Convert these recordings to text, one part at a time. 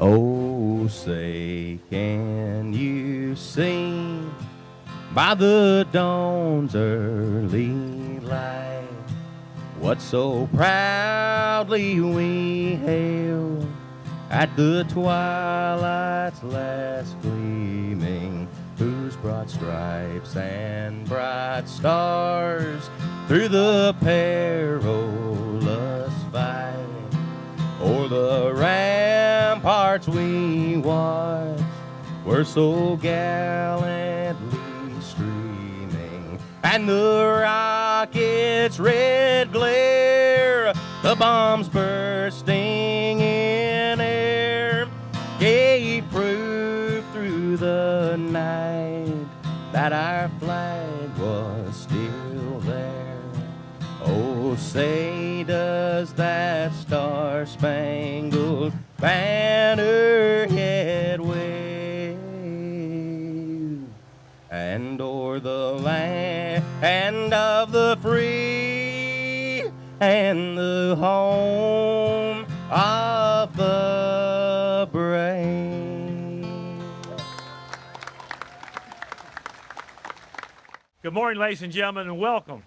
Oh, say, can you sing by the dawn's early light what so proudly we hailed at the twilight's last gleaming, whose broad stripes and bright stars through the perilous fight o'er the ramparts we watched were so gallantly streaming, and the rocket's red glare, the bombs bursting in air, gave proof through the night that our flag was still there. Oh, say, does that star-spangled banner yet wave, and o'er the land of the free and the home of the brave. Good morning, ladies and gentlemen, and welcome.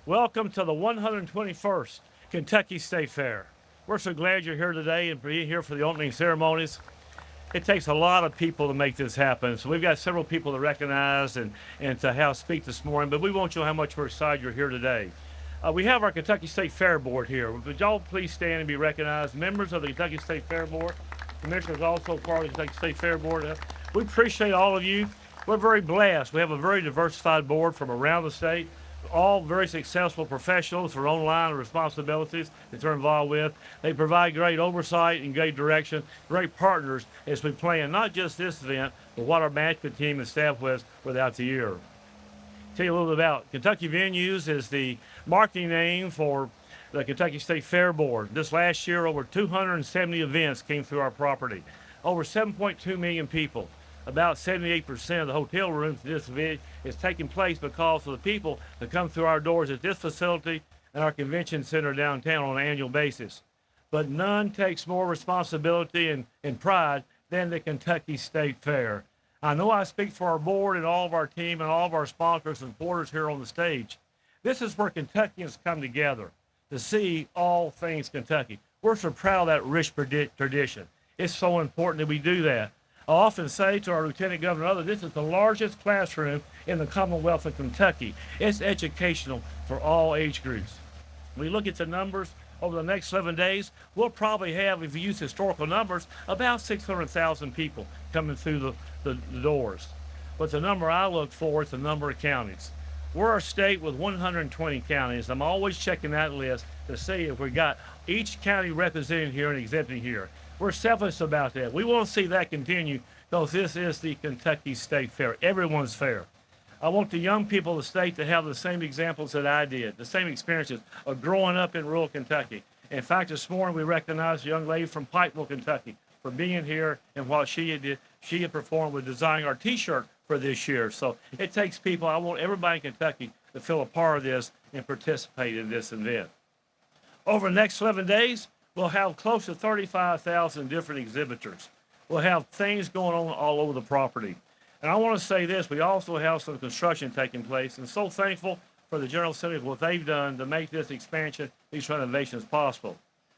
Welcome to the 121st Kentucky State Fair. We're so glad you're here today and being here for the opening ceremonies. It takes a lot of people to make this happen. So we've got several people to recognize and to have speak this morning, but we want you to know how much we're excited you're here today. We have our Kentucky State Fair Board here. Would y'all please stand and be recognized? Members of the Kentucky State Fair Board, commissioners also part of the Kentucky State Fair Board. We appreciate all of you. We're very blessed. We have a very diversified board from around the state, all very successful professionals for own line of responsibilities that they're involved with. They provide great oversight and great direction, great partners as we plan not just this event, but what our management team and staff was throughout the year. Tell you a little bit about Kentucky Venues is the marketing name for the Kentucky State Fair Board. This last year, over 270 events came through our property. Over 7.2 million people. About 78% of the hotel rooms in this event is taking place because of the people that come through our doors at this facility and our convention center downtown on an annual basis. But none takes more responsibility and pride than the Kentucky State Fair. I know I speak for our board and all of our team and all of our sponsors and supporters here on the stage. This is where Kentuckians come together to see all things Kentucky. We're so proud of that rich tradition. It's so important that we do that. I often say to our Lieutenant Governor and others, this is the largest classroom in the Commonwealth of Kentucky. It's educational for all age groups. We look at the numbers over the next 11 days, we'll probably have, if you use historical numbers, about 600,000 people coming through the doors. But the number I look for is the number of counties. We're a state with 120 counties. I'm always checking that list to see if we got each county represented here and exempted here. We're selfish about that. We want to see that continue because this is the Kentucky State Fair. Everyone's fair. I want the young people of the state to have the same examples that I did, the same experiences of growing up in rural Kentucky. In fact, this morning we recognized a young lady from Pikeville, Kentucky for being here and what she had performed with designing our t-shirt for this year. So it takes people. I want everybody in Kentucky to feel a part of this and participate in this event. Over the next 11 days, we'll have close to 35,000 different exhibitors. We'll have things going on all over the property. And I want to say this, we also have some construction taking place, and so thankful for the General Assembly for what they've done to make this expansion, these renovations possible.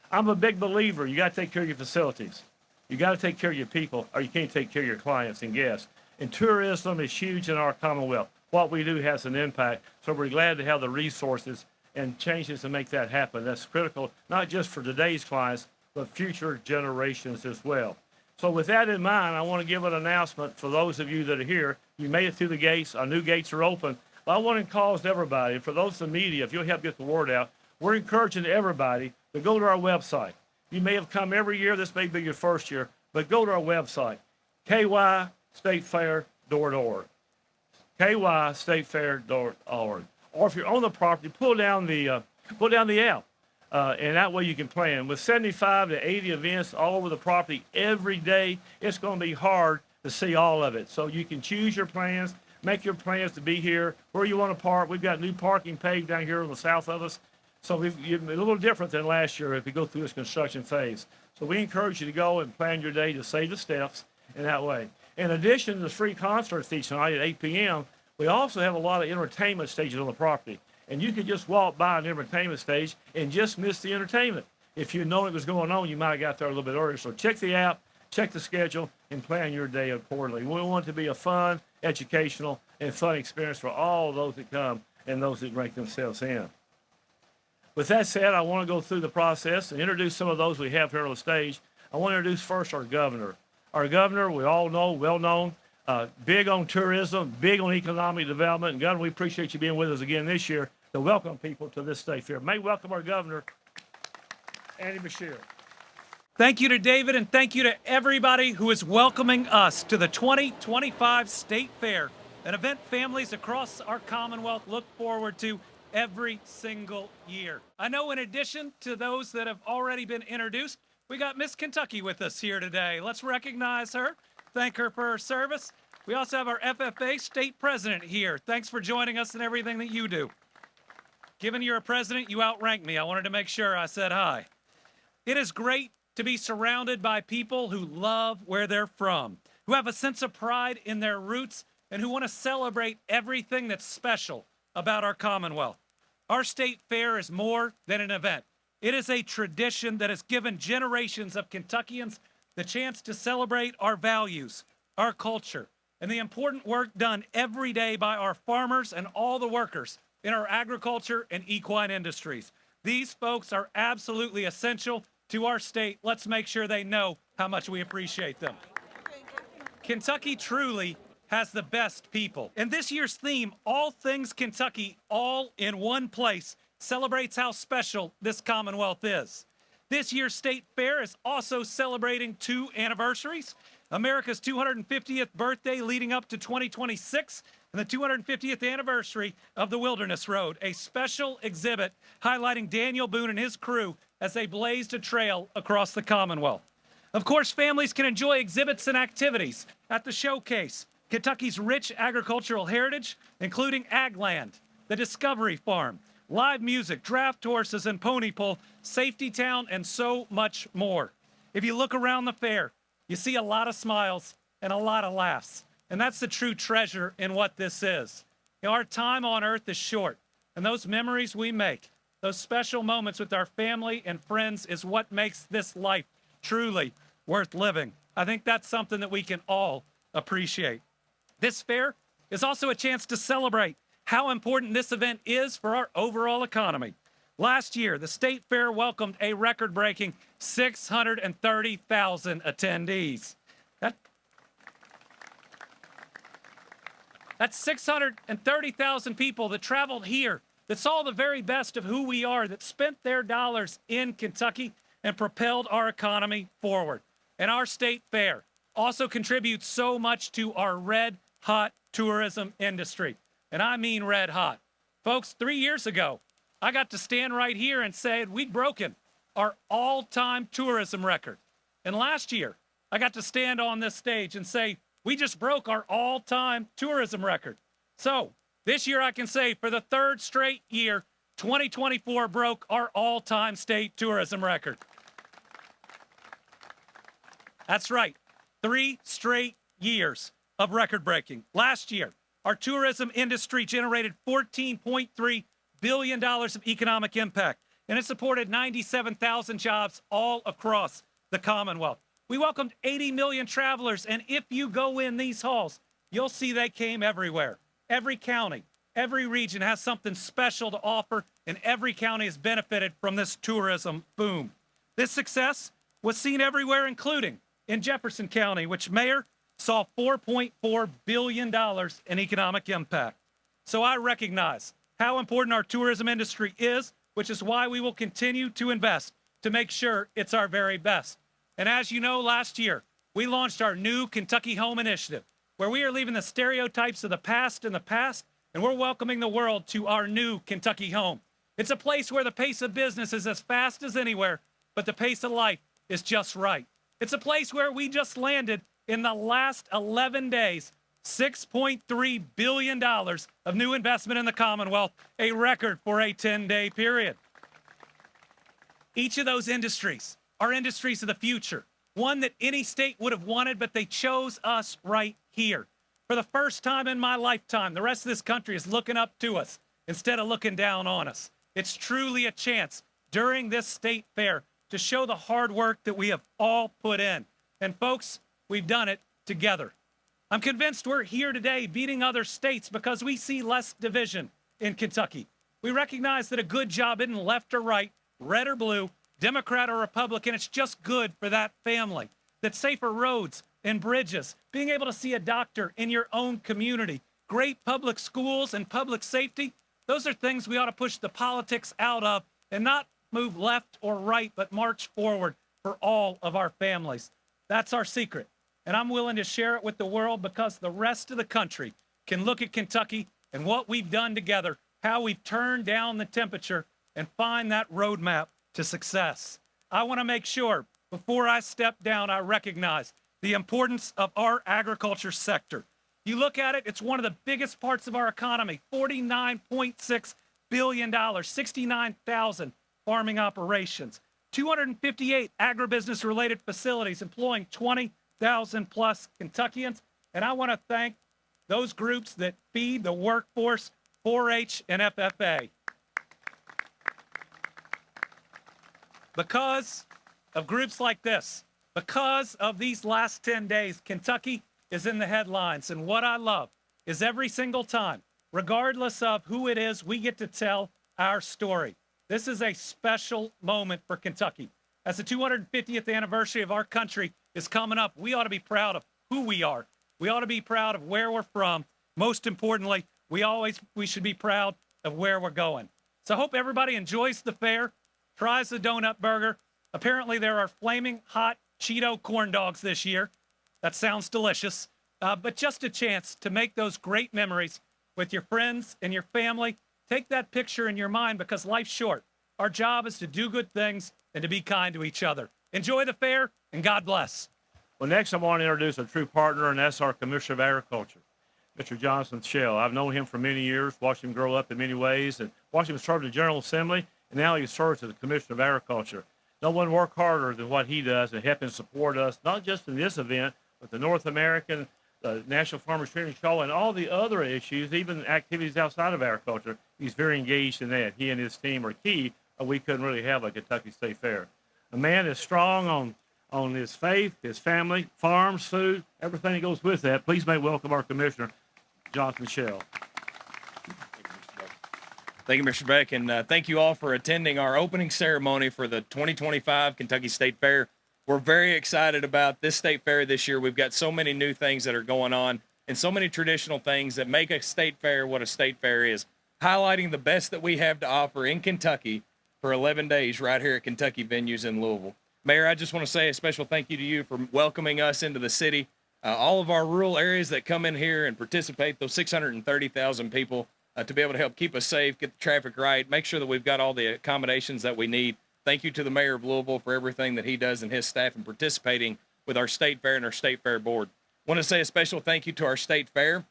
I'm a big believer, you got to take care of your facilities. You got to take care of your people, or you can't take care of your clients and guests. And tourism is huge in our Commonwealth. What we do has an impact, so we're glad to have the resources and changes to make that happen. That's critical, not just for today's clients, but future generations as well. So with that in mind, I want to give an announcement for those of you that are here. You made it through the gates. Our new gates are open. But I want to encourage everybody, for those in the media, if you'll help get the word out, we're encouraging everybody to go to our website. You may have come every year. This may be your first year, but go to our website, kystatefair.org. kystatefair.org. Or if you're on the property, pull down the app. And that way you can plan. With 75 to 80 events all over the property every day, it's going to be hard to see all of it. So you can choose your plans, make your plans to be here, where you want to park. We've got new parking paved down here on the south of us. So you're a little different than last year if you go through this construction phase. So we encourage you to go and plan your day to save the steps in that way. In addition to the free concerts each night at 8 p.m., we also have a lot of entertainment stages on the property. And you could just walk by an entertainment stage and just miss the entertainment. If you'd known it was going on, you might have got there a little bit earlier. So check the app, check the schedule, and plan your day accordingly. We want it to be a fun, educational, and fun experience for all those that come and those that rank themselves in. With that said, I want to go through the process and introduce some of those we have here on the stage. I want to introduce first our governor. Our governor, we all know, well known, big on tourism, big on economic development. And Governor, we appreciate you being with us again this year to welcome people to this state fair. May welcome our governor, Andy Beshear. Thank you to David, and thank you to everybody who is welcoming us to the 2025 State Fair, an event families across our Commonwealth look forward to every single year. I know in addition to those that have already been introduced, we got Miss Kentucky with us here today. Let's recognize her, thank her for her service. We also have our FFA state president here. Thanks for joining us and everything that you do. Given you're a president, you outrank me. I wanted to make sure I said hi. It is great to be surrounded by people who love where they're from, who have a sense of pride in their roots, and who want to celebrate everything that's special about our Commonwealth. Our state fair is more than an event. It is a tradition that has given generations of Kentuckians the chance to celebrate our values, our culture, and the important work done every day by our farmers and all the workers in our agriculture and equine industries. These folks are absolutely essential to our state. Let's make sure they know how much we appreciate them. Kentucky truly has the best people. And this year's theme, All Things Kentucky, All in One Place, celebrates how special this Commonwealth is. This year's State Fair is also celebrating 2 anniversaries, America's 250th birthday leading up to 2026, and the 250th anniversary of the Wilderness Road, a special exhibit highlighting Daniel Boone and his crew as they blazed a trail across the Commonwealth. Of course, families can enjoy exhibits and activities at the showcase, Kentucky's rich agricultural heritage, including ag land, the Discovery Farm, live music, draft horses and pony pull, Safety Town, and so much more. If you look around the fair, you see a lot of smiles and a lot of laughs. And that's the true treasure in what this is. You know, our time on earth is short, and those memories we make, those special moments with our family and friends is what makes this life truly worth living. I think that's something that we can all appreciate. This fair is also a chance to celebrate how important this event is for our overall economy. Last year, the State Fair welcomed a record-breaking 630,000 attendees. That's 630,000 people that traveled here, that saw the very best of who we are, that spent their dollars in Kentucky and propelled our economy forward. And our State Fair also contributes so much to our red-hot tourism industry. And I mean red hot. Folks, 3 years ago, I got to stand right here and say we'd broken our all-time tourism record. And last year, I got to stand on this stage and say we just broke our all-time tourism record. So this year I can say for the 3rd straight year, 2024 broke our all-time state tourism record. That's right, 3 straight years of record breaking. Last year, our tourism industry generated $14.3 billion of economic impact, and it supported 97,000 jobs all across the Commonwealth. We welcomed 80 million travelers, and if you go in these halls, you'll see they came everywhere. Every county, every region has something special to offer, and every county has benefited from this tourism boom. This success was seen everywhere, including in Jefferson County, which Mayor saw $4.4 billion in economic impact. So I recognize how important our tourism industry is, which is why we will continue to invest to make sure it's our very best. And as you know, last year, we launched our new Kentucky Home Initiative, where we are leaving the stereotypes of the past in the past, and we're welcoming the world to our new Kentucky home. It's a place where the pace of business is as fast as anywhere, but the pace of life is just right. It's a place where we just landed in the last 11 days, $6.3 billion of new investment in the Commonwealth, a record for a 10-day period. Each of those industries are industries of the future, one that any state would have wanted, but they chose us right here. For the first time in my lifetime, the rest of this country is looking up to us instead of looking down on us. It's truly a chance during this state fair to show the hard work that we have all put in. And folks, we've done it together. I'm convinced we're here today beating other states because we see less division in Kentucky. We recognize that a good job isn't left or right, red or blue, Democrat or Republican. It's just good for that family. That safer roads and bridges, being able to see a doctor in your own community, great public schools and public safety, those are things we ought to push the politics out of and not move left or right, but march forward for all of our families. That's our secret. And I'm willing to share it with the world because the rest of the country can look at Kentucky and what we've done together, how we've turned down the temperature and find that roadmap to success. I want to make sure before I step down, I recognize the importance of our agriculture sector. You look at it, it's one of the biggest parts of our economy, $49.6 billion, 69,000 farming operations, 258 agribusiness-related facilities employing 20,000 plus Kentuckians. And I want to thank those groups that feed the workforce, 4-H and FFA. Because of groups like this, because of these last 10 days, Kentucky is in the headlines. And what I love is every single time, regardless of who it is, we get to tell our story. This is a special moment for Kentucky. As the 250th anniversary of our country is coming up, we ought to be proud of who we are. We ought to be proud of where we're from. Most importantly, we should be proud of where we're going. So I hope everybody enjoys the fair, tries the donut burger. Apparently there are flaming hot Cheeto corn dogs this year. That sounds delicious. But just a chance to make those great memories with your friends and your family. Take that picture in your mind because life's short. Our job is to do good things and to be kind to each other. Enjoy the fair and God bless. Well, next I want to introduce a true partner, and that's our Commissioner of Agriculture, Mr. Jonathan Shell. I've known him for many years, watched him grow up in many ways, and watched him serve the General Assembly, and now he serves as the Commissioner of Agriculture. No one worked harder than what he does in helping support us, not just in this event, but the North American, the National Farmers Training Show, and all the other issues, even activities outside of agriculture. He's very engaged in that. He and his team are key, or we couldn't really have a Kentucky State Fair. A man is strong on his faith, his family, farms, food, everything that goes with that. Please make welcome our Commissioner, Jonathan Shell. Thank you, Mr. Beck, and thank you all for attending our opening ceremony for the 2025 Kentucky State Fair. We're very excited about this state fair this year. We've got so many new things that are going on and so many traditional things that make a state fair what a state fair is, highlighting the best that we have to offer in Kentucky for 11 days right here at Kentucky Venues in Louisville. Mayor, I just want to say a special thank you to you for welcoming us into the city. All of our rural areas that come in here and participate, those 630,000 people, to be able to help keep us safe, get the traffic right, make sure that we've got all the accommodations that we need. Thank you to the Mayor of Louisville for everything that he does and his staff in participating with our State Fair and our State Fair Board. I want to say a special thank you to our State Fair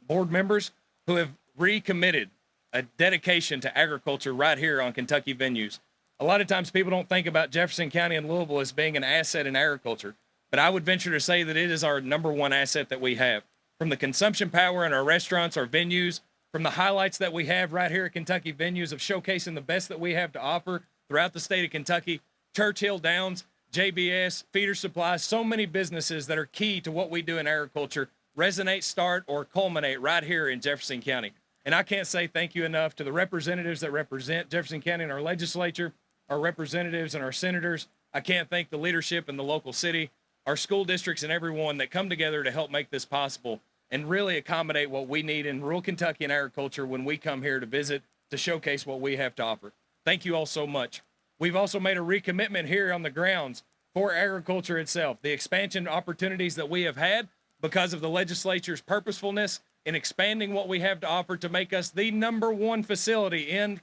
board members who have recommitted a dedication to agriculture right here on Kentucky Venues. A lot of times people don't think about Jefferson County and Louisville as being an asset in agriculture, but I would venture to say that it is our number one asset that we have. From the consumption power in our restaurants, our venues, from the highlights that we have right here at Kentucky Venues of showcasing the best that we have to offer throughout the state of Kentucky, Churchill Downs, JBS, Feeder Supplies, so many businesses that are key to what we do in agriculture resonate, start, or culminate right here in Jefferson County. And I can't say thank you enough to the representatives that represent Jefferson County in our legislature, our representatives and our senators. I can't thank the leadership in the local city, our school districts, and everyone that come together to help make this possible and really accommodate what we need in rural Kentucky and agriculture when we come here to visit, to showcase what we have to offer. Thank you all so much. We've also made a recommitment here on the grounds for agriculture itself, the expansion opportunities that we have had because of the legislature's purposefulness in expanding what we have to offer to make us the #1 facility in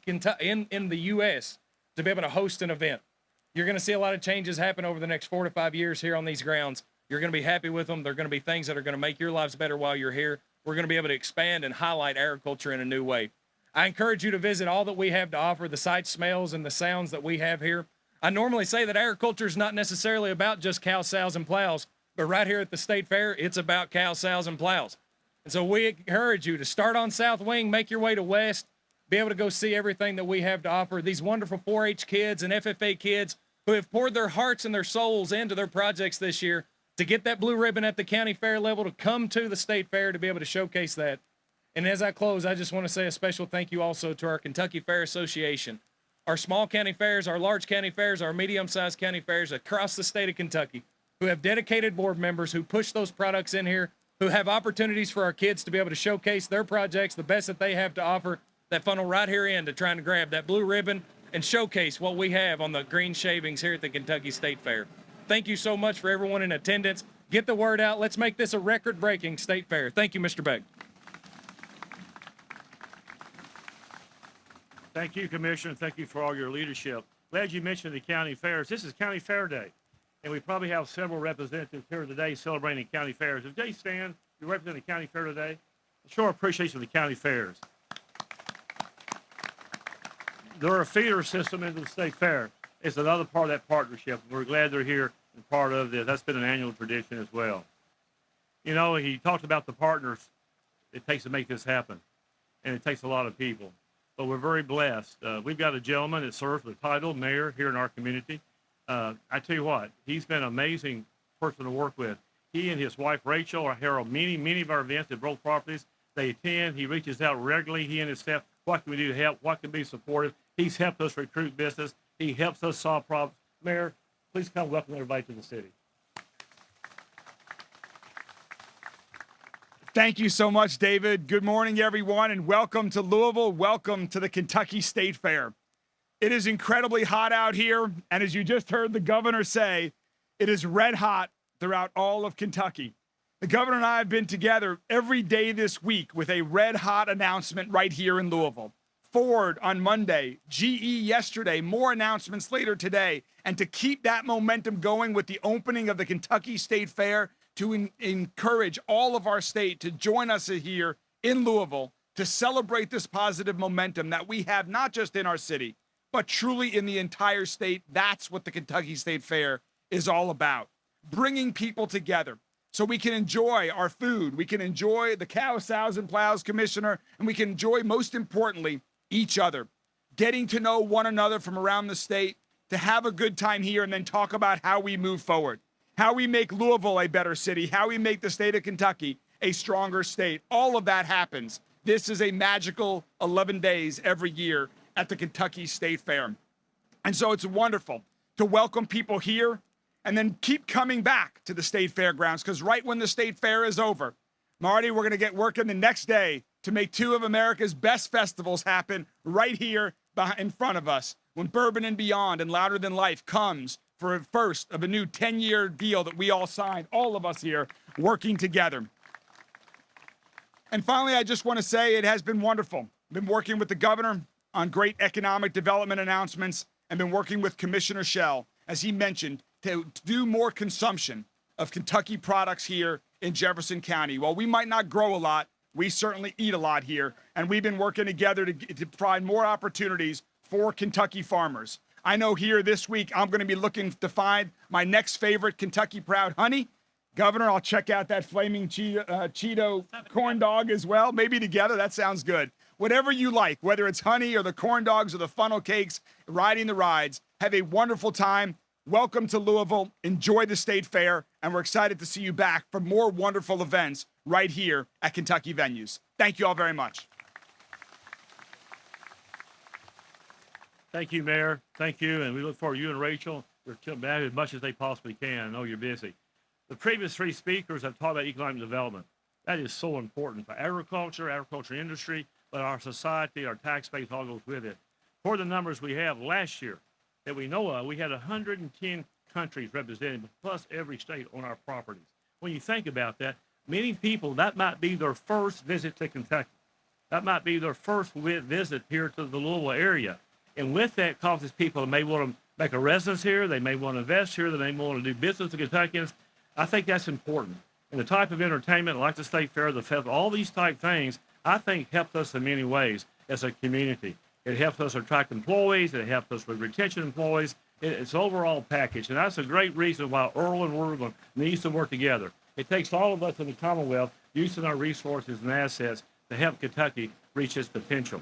the U.S. to be able to host an event. You're going to see a lot of changes happen over the next 4 to 5 years here on these grounds. You're going to be happy with them. They're going to be things that are going to make your lives better while you're here. We're going to be able to expand and highlight agriculture in a new way. I encourage you to visit all that we have to offer, the sights, smells, and the sounds that we have here. I normally say that agriculture is not necessarily about just cows, sows, and plows, but right here at the State Fair, it's about cows, sows, and plows. And so we encourage you to start on South Wing, make your way to West, be able to go see everything that we have to offer. These wonderful 4-H kids and FFA kids who have poured their hearts and their souls into their projects this year to get that blue ribbon at the county fair level, to come to the State Fair to be able to showcase that. And as I close, I just want to say a special thank you also to our Kentucky Fair Association, our small county fairs, our large county fairs, our medium-sized county fairs across the state of Kentucky, who have dedicated board members who push those products in here, who have opportunities for our kids to be able to showcase their projects, the best that they have to offer, that funnel right here into trying to grab that blue ribbon and showcase what we have on the green shavings here at the Kentucky State Fair. Thank you so much for everyone in attendance. Get the word out. Let's make this a record-breaking State Fair. Thank you, Mr. Beck. Thank you, Commissioner. Thank you for all your leadership. Glad you mentioned the county fairs. This is County Fair Day, and we probably have several representatives here today celebrating county fairs. If they stand, you represent the county fair today. Show our appreciation for the county fairs. They're a feeder system into the state fair. It's another part of that partnership. We're glad they're here and part of this. That's been an annual tradition as well. You know, he talked about the partners it takes to make this happen, and it takes a lot of people. But we're very blessed. We've got a gentleman that serves the title mayor here in our community. I tell you what, he's been an amazing person to work with. He and his wife, Rachel, are here on many of our events at both properties. They attend. He reaches out regularly. He and his staff, what can we do to help? What can be supportive? He's helped us recruit business. He helps us solve problems. Mayor, please come welcome everybody to the city. Thank you so much, David. Good morning, everyone, and welcome to Louisville. Welcome to the Kentucky State Fair. It is incredibly hot out here, and as you just heard the governor say, it is red hot throughout all of Kentucky. The governor and I have been together every day this week with a red hot announcement right here in Louisville. Ford on Monday, GE yesterday, more announcements later today. And to keep that momentum going with the opening of the Kentucky State Fair, to encourage all of our state to join us here in Louisville to celebrate this positive momentum that we have not just in our city, but truly in the entire state. That's what the Kentucky State Fair is all about. Bringing people together so we can enjoy our food, we can enjoy the cows, sows, and plows, Commissioner, and we can enjoy, most importantly, each other, getting to know one another from around the state, to have a good time here and then talk about how we move forward, how we make Louisville a better city, how we make the state of Kentucky a stronger state. All of that happens. This is a magical 11 days every year at the Kentucky State Fair. And so it's wonderful to welcome people here and then keep coming back to the state fairgrounds, because right when the state fair is over, Marty, we're going to get working the next day to make two of America's best festivals happen right here in front of us, when Bourbon and Beyond and Louder Than Life comes for a first of a new 10-year deal that we all signed, all of us here working together. And finally, I just want to say it has been wonderful. I've been working with the governor on great economic development announcements, and been working with Commissioner Shell, as he mentioned, to do more consumption of Kentucky products here in Jefferson County. While we might not grow a lot, we certainly eat a lot here, and we've been working together to provide more opportunities for Kentucky farmers. I know here this week I'm going to be looking to find my next favorite Kentucky Proud honey. Governor, I'll check out that flaming Cheeto corn dog as well. Maybe together, that sounds good. Whatever you like, whether it's honey or the corn dogs or the funnel cakes, riding the rides, have a wonderful time. Welcome to Louisville. Enjoy the state fair, and we're excited to see you back for more wonderful events right here at Kentucky venues. Thank you all very much. Thank you, Mayor. Thank you, and we look forward to you and Rachel. We're coming back as much as they possibly can. I know you're busy. The previous three speakers have talked about economic development. That is so important for agriculture industry, but our society, our tax base all goes with it. For the numbers we have last year that we know of, we had 110 countries represented, plus every state on our properties. When you think about that, many people, that might be their first visit to Kentucky. That might be their first visit here to the Louisville area. And with that causes people may want to make a residence here, they may want to invest here, they may want to do business with Kentuckians. I think that's important. And the type of entertainment, like the state fair, the festival, all these type things, I think helps us in many ways as a community. It helps us attract employees, it helps us with retention employees, It's an overall package, and that's a great reason why Earl and Louisville needs to work together. It takes all of us in the Commonwealth using our resources and assets to help Kentucky reach its potential.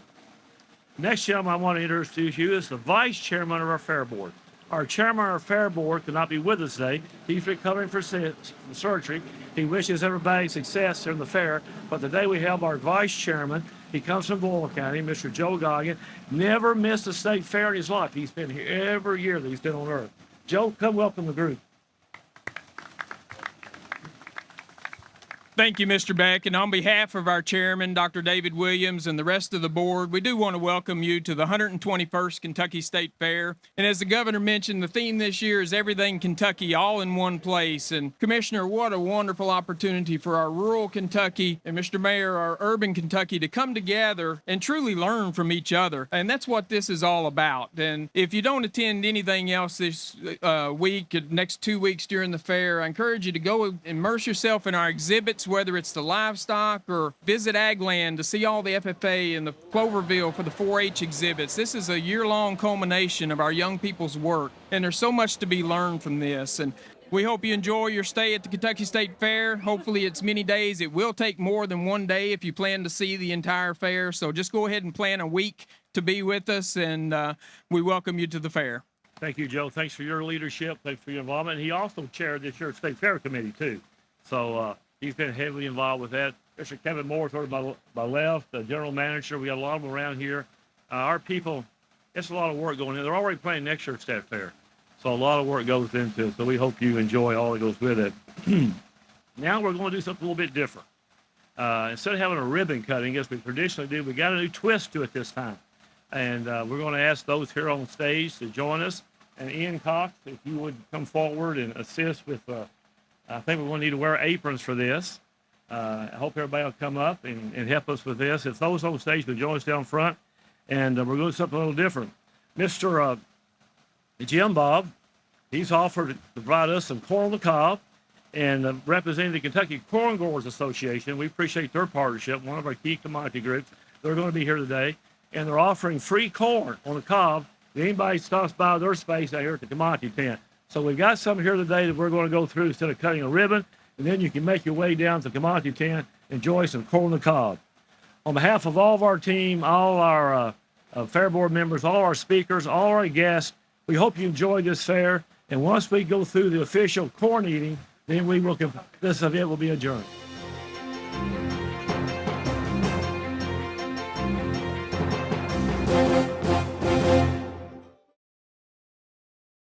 Next gentleman I want to introduce you is the Vice Chairman of our Fair Board. Our Chairman of our Fair Board could not be with us today. He's recovering from surgery. He wishes everybody success during the fair, but today we have our Vice Chairman. He comes from Boyle County, Mr. Joe Goggin. Never missed a state fair in his life. He's been here every year that he's been on Earth. Joe, come welcome the group. Thank you, Mr. Beck. And on behalf of our chairman, Dr. David Williams, and the rest of the board, we do want to welcome you to the 121st Kentucky State Fair. And as the governor mentioned, the theme this year is Everything Kentucky, all in one place. And Commissioner, what a wonderful opportunity for our rural Kentucky and Mr. Mayor, our urban Kentucky to come together and truly learn from each other. And that's what this is all about. And if you don't attend anything else this week, next 2 weeks during the fair, I encourage you to go immerse yourself in our exhibits, whether it's the livestock or visit Agland to see all the FFA and the Cloverville for the 4-H exhibits. This is a year-long culmination of our young people's work, and there's so much to be learned from this. And we hope you enjoy your stay at the Kentucky State Fair. Hopefully it's many days. It will take more than one day if you plan to see the entire fair, so just go ahead and plan a week to be with us, and we welcome you to the fair. Thank you, Joe. Thanks for your leadership. Thanks for your involvement. And he also chaired this year's State Fair Committee, too. So, he's been heavily involved with that. Mr. Kevin Moore, toward my left, the general manager. We got a lot of them around here. Our people, it's a lot of work going in. They're already planning next year's State Fair. So a lot of work goes into it. So we hope you enjoy all that goes with it. Now we're going to do something a little bit different. Instead of having a ribbon cutting, as we traditionally do, we got a new twist to it this time. And we're going to ask those here on stage to join us. And Ian Cox, if you would come forward and assist with I think we're going to need to wear aprons for this. I hope everybody will come up and help us with this. If those on stage will join us down front, and we're going to do something a little different. Mr. Jim Bob, he's offered to provide us some corn on the cob, and representing the Kentucky Corn Growers Association, we appreciate their partnership, one of our key commodity groups. They're going to be here today, and they're offering free corn on the cob if anybody stops by their space out here at the commodity tent. So we've got some here today that we're going to go through instead of cutting a ribbon, and then you can make your way down to the commodity tent, enjoy some corn on the cob. On behalf of all of our team, all our fair board members, all our speakers, all our guests, we hope you enjoy this fair. And once we go through the official corn eating, then this event will be adjourned.